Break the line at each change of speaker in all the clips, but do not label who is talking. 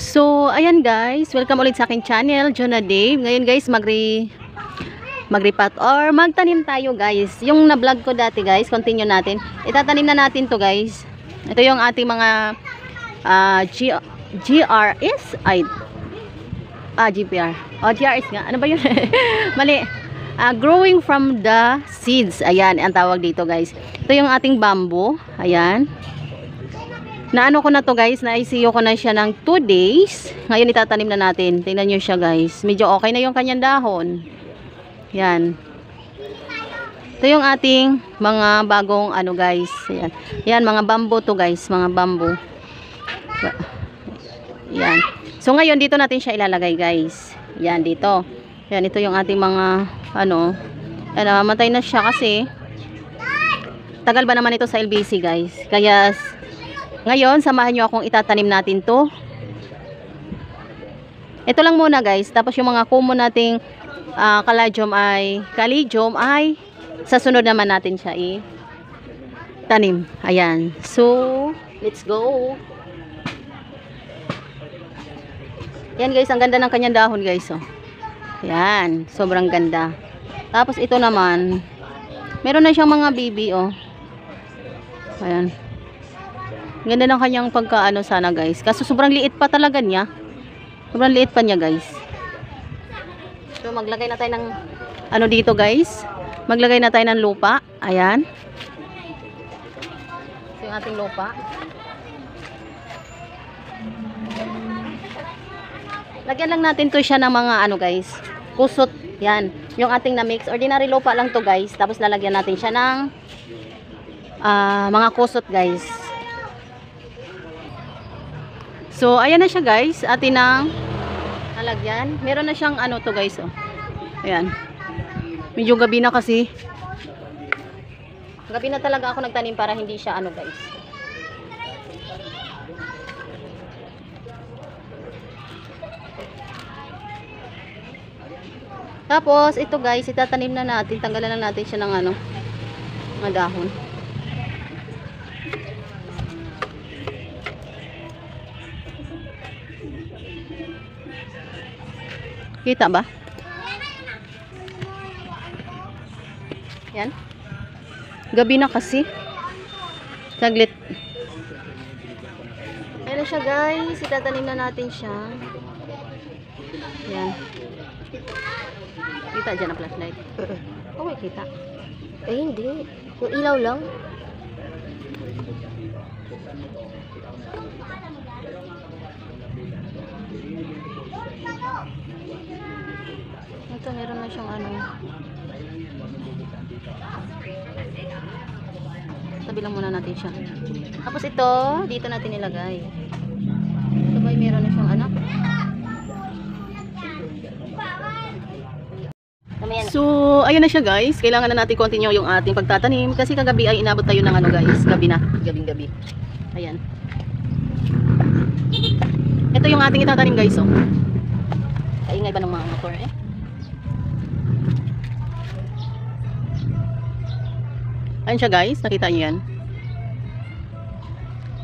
So, ayan guys, welcome ulit sa aking channel, Jonah Dave. Ngayon guys, magripat or magtanim tayo guys. Yung na-vlog ko dati guys, continue natin. Itatanim na natin to guys. Ito yung ating mga GRS, GPR. GRS nga, ano ba yun? Mali. Growing from the seeds. Ayan, ang tawag dito guys. Ito yung ating bamboo. Ayan. Naano ko na to guys, na-ICU ko na siya ng 2 days. Ngayon itatanim na natin. Tingnan nyo siya guys. Medyo okay na yung kanyang dahon. Yan. Ito yung ating mga bagong ano guys. Yan. Yan, mga bamboo to guys. Mga bamboo. Yan. So ngayon dito natin siya ilalagay guys. Yan dito. Yan, ito yung ating mga ano. Matay na siya kasi tagal ba naman ito sa LBC guys. Kaya ngayon, samahan nyo akong itatanim natin to. Ito lang muna guys. Tapos yung mga common nating Callidium ay sa sunod naman natin siya tanim. Ayan. So, let's go. Yan guys, ang ganda ng kanyang dahon guys. Oh. Ayan. Sobrang ganda. Tapos ito naman, meron na siyang mga baby. Oh. Ayan. Ganda ng kanyang pagkaano sana guys. Kaso sobrang liit pa talaga niya. Sobrang liit pa niya guys. So maglagay na tayo ng ano dito guys. Maglagay na tayo ng lupa. Ayan. Ito yung ating lupa. Lagyan lang natin to siya ng mga ano guys. Kusot. Yan. Yung ating na mix. Ordinary lupa lang to guys. Tapos lalagyan natin siya ng mga kusot guys. So, ayan na siya guys. Atin ang nalagyan. Meron na siyang ano to guys. Oh. Ayan. Medyo gabi na kasi. Gabi na talaga ako nagtanim para hindi siya ano guys. Tapos, ito guys, itatanim na natin. Tanggalan na natin siya ng ano, mga dahon. Kita ba? Yan. Gabi na kasi. Saglit. Ayan na siya guys. Itatanim na natin siya. Yan. Kita dyan ang flashlight. Oh, may kita.
Eh, hindi. Yung ilaw lang.
Ito, meron na siyang ano. Tabi lang muna natin siya. Tapos ito, dito natin ilagay. Ito ba meron na siyang ano? So, ayun na siya guys. Kailangan na natin continue yung ating pagtatanim. Kasi kagabi ay inabot tayo ng ano guys. Gabi na. Gabing-gabi. Ayan. Ito yung ating itatanim guys. Oh. Kaingay ba ng mga motor eh? Ayan siya guys, nakita niyo yan.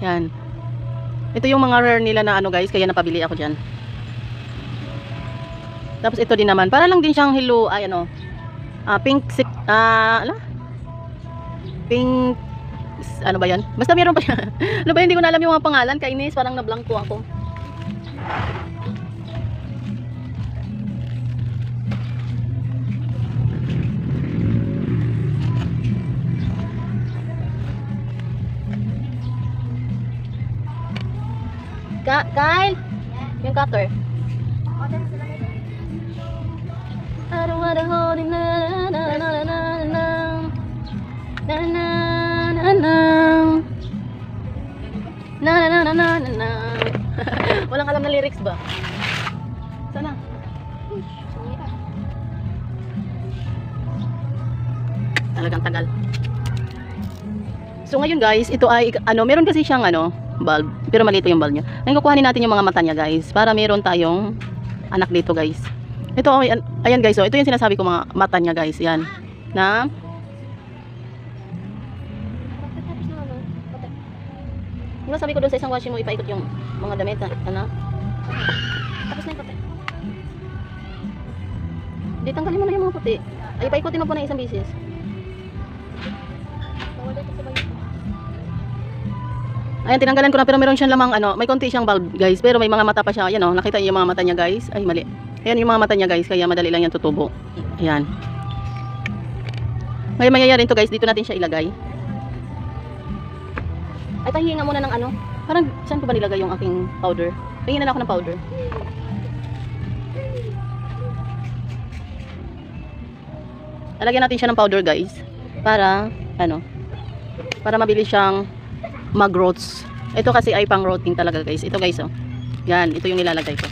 Yan. Ito yung mga rare nila na ano guys, kaya napabili ako dyan. Tapos ito din naman, para lang din siyang hello, ay ano, pink, pink, ano ba yan? Basta meron pa siya. Ano ba yun, hindi ko na alam yung mga pangalan, kainis, parang nablangko ako. Kyle, yung cutter. I don't wanna hold it, na na na na na na na na na na na. Walang alam na lyrics ba? Sana. Talagang tagal. So ngayon guys, ito ay ano, meron kasi siyang ano, bulb, pero maliit yung bulb niya. Ngayon kukuhanin natin yung mga mata niya guys, para meron tayong anak dito guys. Ito, ayan guys, oh, ito yung sinasabi ko mga mata niya guys, yan. Na Diba sabi ko doon sa isang washing mo ipaikot yung mga damit, ano? Tapos na yung puti. Hindi, tanggalin mo na yung mga puti. Ay, paikutin mo po na isang bisis. Ayan, tinanggalan ko na pero meron siyang lamang ano, may konti siyang bulb guys, pero may mga mata pa siya. Ayan oh, nakita niyo yung mga mata niya guys. Ay, mali. Ayan yung mga mata niya guys, kaya madali lang yan tutubo. Ayan. Ngayon mangyayari ito guys, dito natin siya ilagay. Ay, pahinga muna ng ano. Parang saan ko ba nilagay yung aking powder? Pahinga na ako ng powder. Lalagyan natin siya ng powder guys para ano, para mabilis siyang mag-roots. Ito kasi ay pang rooting talaga guys. Ito guys oh. Yan, ito yung nilalagay ko.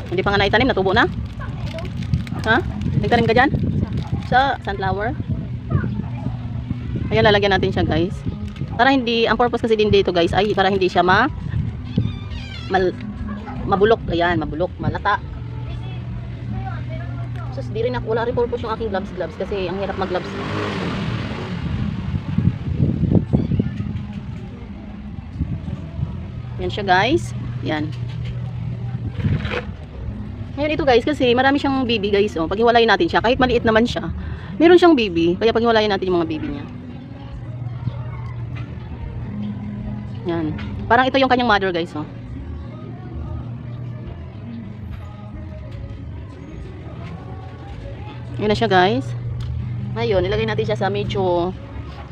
Hindi pa nga naitanim, natubo na? Ha? Nagtanim ka dyan? Sa sunflower? Ayan, lalagyan natin siya guys. Para hindi, ang purpose kasi din dito guys ay para hindi siya mabulok. Ayan, mabulok, malata. Sus, di rin ako, wala rin purpose yung aking gloves kasi ang hirap mag-gloves. Yan siya guys. Yan. Ngayon ito guys kasi marami siyang bibi guys oh. Pag hiwalayin natin siya, kahit maliit naman siya, meron siyang bibi. Kaya pag hiwalayin natin yung mga bibi niya. Yan. Parang ito yung kanyang mother guys oh. Yan na siya guys. Ngayon, ilagay natin siya sa medyo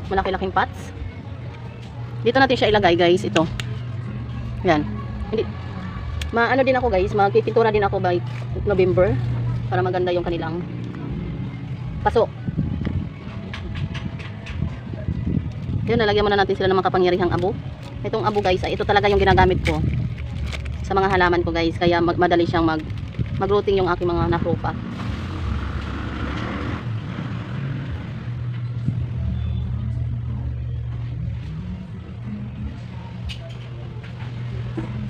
malaki-laking pots. Dito natin siya ilagay guys, ito. Yan. Hindi. Maano din ako guys, magpipintura din ako by November para maganda yung kanilang paso. Yun, nalagyan muna natin sila ng mga kapangyarihang abo. Itong abo guys, ay ito talaga yung ginagamit ko sa mga halaman ko guys, kaya madali siyang mag-rooting yung aking mga napropa.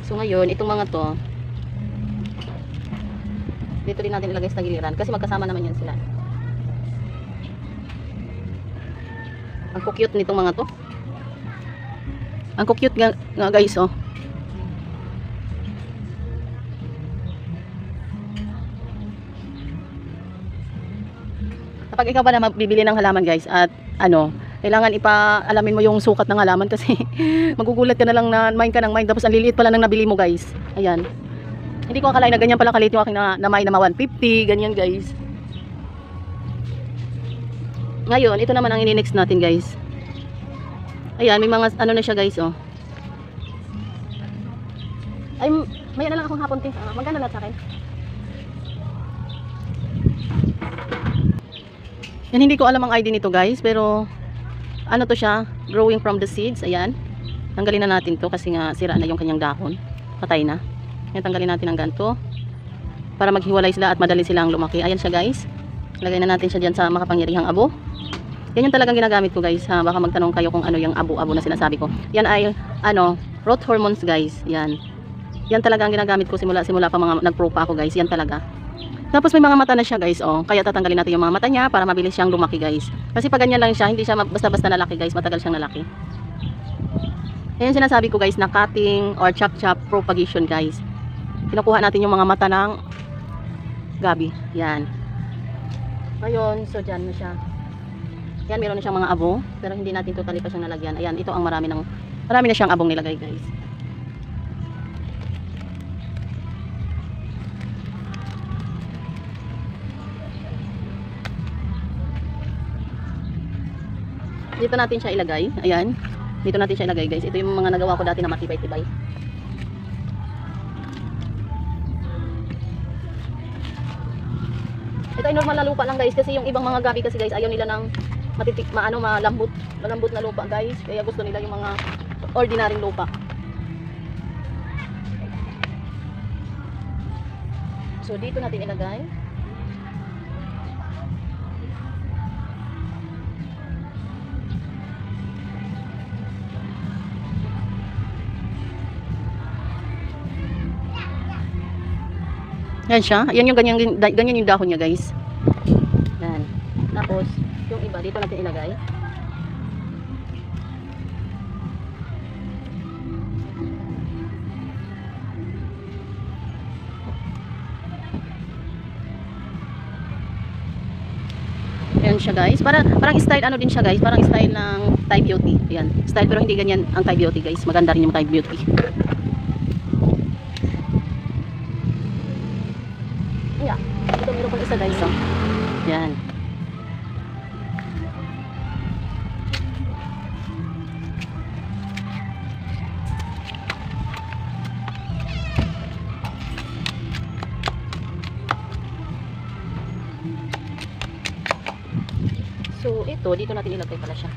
So ngayon, itong mga to, dito rin natin ilagay sa giliran kasi magkasama naman yan sila. Ang cute nitong mga to. Ang cute nga guys oh. Kapag ikaw pa na magbibili ng halaman guys at ano, kailangan alamin mo yung sukat ng halaman kasi magugulat ka na lang na mind ka ng mind tapos ang liliit pala ng nabili mo guys. Ayan. Hindi ko akalain na ganyan pala kaliit yung aking na mind na 150, ganyan guys. Ngayon, ito naman ang ini-next natin guys. Ayan, may mga ano na siya guys oh. Ay, may na lang akong hapon te. Magkano na sa akin? Yan, hindi ko alam ang ID nito guys, pero ano to siya, growing from the seeds. Ayan, tanggalin na natin to kasi nga sira na yung kanyang dahon, patay na. Yan, tanggalin natin ang ganto para maghiwalay sila at madali silang lumaki. Ayan siya guys, lagay na natin siya dyan sa makapangyarihang abo. Yan yung talagang ginagamit ko guys ha. Baka magtanong kayo kung ano yung abo-abo na sinasabi ko. Yan ay ano, growth hormones guys. Yan, yan talaga ang ginagamit ko simula pa mga nagpropa ako guys. Yan talaga. Tapos may mga mata na siya guys oh. Kaya tatanggalin natin yung mga mata niya para mabilis siyang lumaki guys. Kasi pag ganyan lang siya, hindi siya basta-basta nalaki guys. Matagal siyang nalaki. Yan sinasabi ko guys na cutting or chop-chop propagation guys. Kinukuha natin yung mga mata ng gabi. Yan. Ngayon, so dyan na siya. Yan, meron na siyang mga abo. Pero hindi natin totally pa siyang nalagyan. Ayan, ito ang marami na siyang abong nilagay guys. Dito natin siya ilagay. Ayan. Dito natin siya ilagay guys. Ito yung mga nagawa ko dati na matibay-tibay. Ito ay normal na lupa lang guys. Kasi yung ibang mga gabi kasi guys, ayaw nila ng malambot na lupa guys. Kaya gusto nila yung mga ordinaryong lupa. So dito natin ilagay. Yan siya. Yan yung ganyan yung dahon niya guys. Yan. Tapos, yung iba dito natin ilagay. din siya guys. Parang style ano din siya guys. Parang style ng Thai Beauty. Ayan. Style pero hindi ganyan ang Thai Beauty guys. Maganda rin yung Thai Beauty. Yeah. Ito meron pang isa guys. Oh. Yan. So, ito, dito natin ilagay pala siya.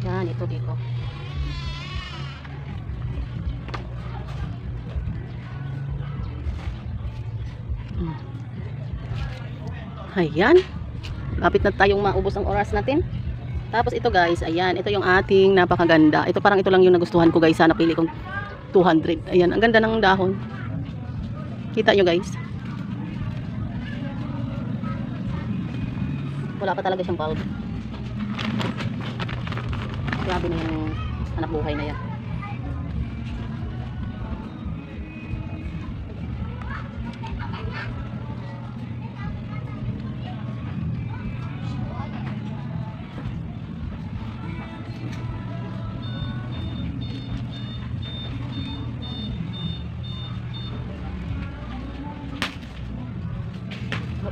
Yan, ito dito. Ayan. Lapit na tayong maubos ang oras natin. Tapos ito guys, ayan, ito yung ating napakaganda. Ito parang ito lang yung nagustuhan ko guys. Sana pili kong 200. Ayan, ang ganda ng dahon. Kita nyo guys. Wala pa talaga siyang bulb. Grabe na yung anak buhay na yan.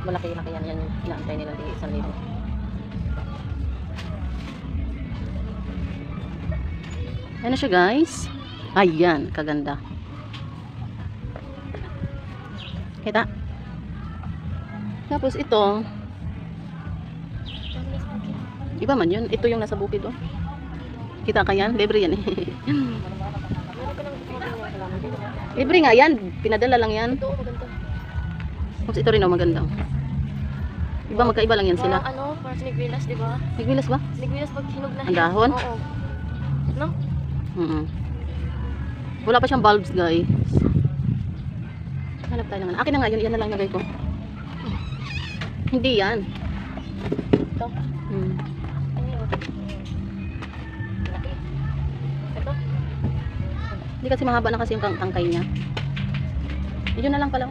Malaki-laki yan. Yan yung inaantay nila di 1,000. Ayan na siya guys. Ayan, kaganda. Kita? Tapos ito, iba man yun. Ito yung nasa bukid oh. Kita ka yan? Libre yan eh. Libre nga yan. Pinadala lang yan.
Ito, maganda.
Tapos ito rin oh, maganda. Iba magkaiba lang yan sila.
Parang ano, parang sinigwilas, di ba?
Nagwilas ba?
Sinigwilas pag hinog na.
Ang dahon?
Oo. No?
Wala pa siyang bulbs guys. Hanap tayo naman. Akin na nga yun. Yan na lang nagay ko. Hindi yan.
Ito. Ano yun? Laki. Ito.
Hindi kasi mahaba na kasi yung tangkay niya. Yun na lang pala.